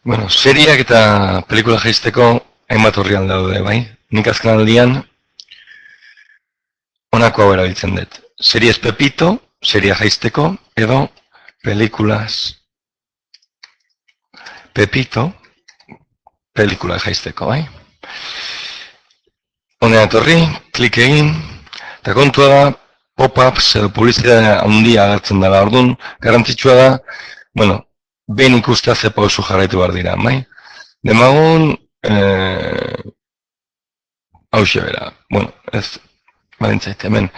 Bueno, seriak eta pelikula jaisteko hainbat orrialde daude, bai? Nik azken aldian honako hau erabiltzen dut. Series Pepito, seria jaisteko, edo pelikulas Pepito, pelikula jaisteko, bai? Honea etorri, klik egin, eta kontua da, pop-ups edo publizitatea handia agertzen dela. Orduan, garrantzitsua da, bueno, behin ikustea ze pausu jarraitu behar dira, bai? Demagun, hauxe bera, bueno, ez, balintzait, hemen,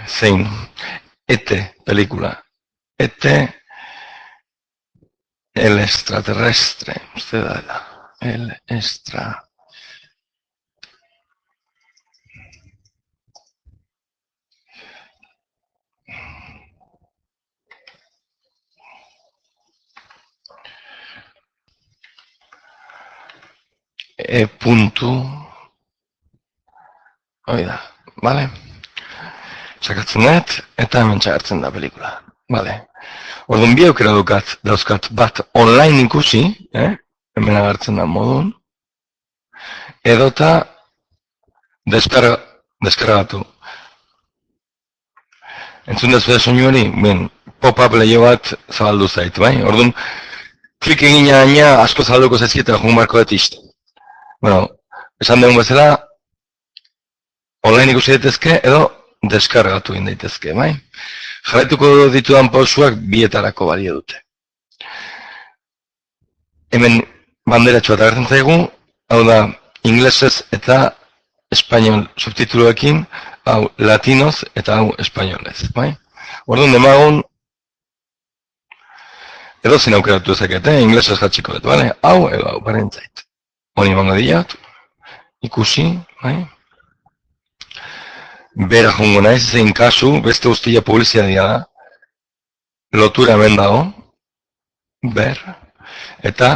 zein, Ete, pelikula, Ete, el extraterrestre, uste da, el extra... puntu, hori da, bale? Sakatzen dut, eta hemen txagartzen da pelikula, bale? Orduan bi aukera dauzkat bat online ikusi, hemen agertzen da modun, edota deskargatu. Entzun dezu da soinu hori, pop-up lehio bat zabaldu zait, bai? Orduan, klik egin gaina asko zabalduko zaizkieta joan barko dut izte. Bueno, esan dugun bezala, online ikusi daitezke edo deskargatu egin daitezke, bai? Jarraituko ditudan pausuak bietarako balio dute. Hemen banderatxo bat agertzen zaigu, hau da, inglesez eta espainol subtituluekin, hau latinoz eta hau espainolez, bai? Orduan demagun, edo zin aukeratu ezakete, inglesez jatxiko dut, bale? Hau edo hau, barentzait. Honi emango diat, ikusi, bai? Bera jongo naiz, zein kasu, beste guztia publizitatea da, lotura hemen dago, ber, eta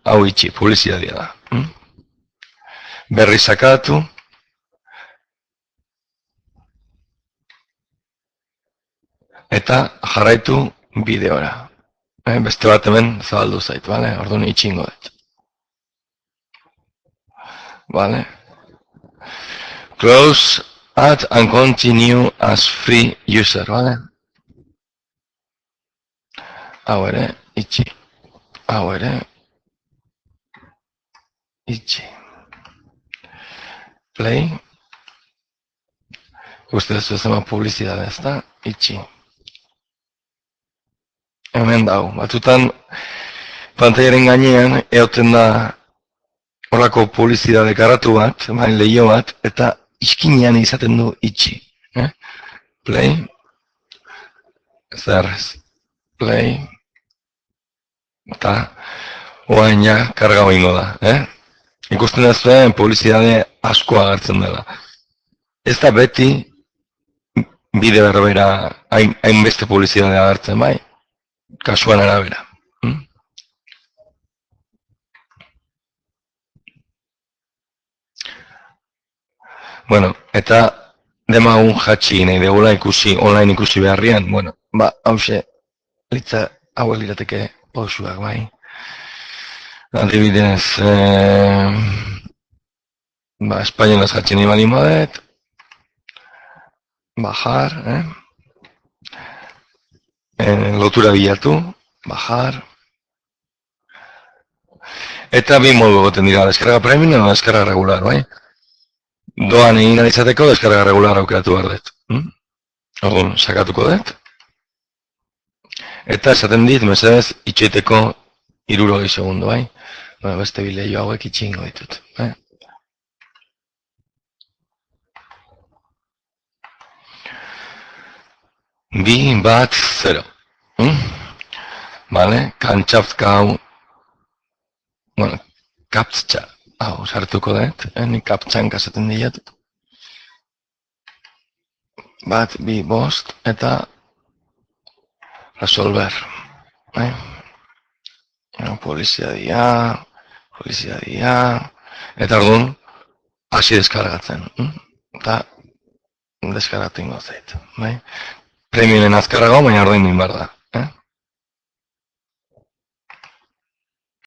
hau itxi, publizitatea da. Berri sakatu, eta jarraitu bideora. Beste bat hemen zabaldu zait, bale? Orduan itxingo dut. Vale. Close, add and continue as free user, vale? Hau ere, itxi. Hau ere, itxi. Play. Uste ez zema publizidade, ez da? Itxi. Hemen dau. Batutan, pantaiaren gainean, eoten da horrako publizidade karatu bat, lehio bat, eta iskinean izaten du itxi. Play. Zerrez. Play. Eta oain ja karga ingo da. Ikusten ez zuen publizidade asko agertzen dela. Ez da beti bide berbera hainbeste publizidade agertzen, bai? Kasuan arabera. Bueno, eta demagun jatxi nahi degula ikusi, online ikusi beharrian, bueno, hause, litza hauek lirateke pausuak, bai. Adibidez, espainolaz jatxi nahi bali modet, bajar, lotura bilatu, bajar, eta bi modu goten dira, deskarga premium edo deskarga regular, bai. Doan egin izateko deskarga regular aukeratu behar dut. Orduan, sakatuko dut. Eta esaten dit, mesedez, itxoiteko 60 segundo, bai? Beste bileio hauek itxingo ditut. 2, 1, 0. Vale, kantxaftka hau, bueno, kaptxa. Hau, sartuko dut, nik kaptxan kasaten diat. 1, 2, 5, eta resolver. Poliziadia, eta orduan, hasi deskargatzen. Eta deskargatu ingo zait. Premiumen azkarrago, baina ordain duin behar da.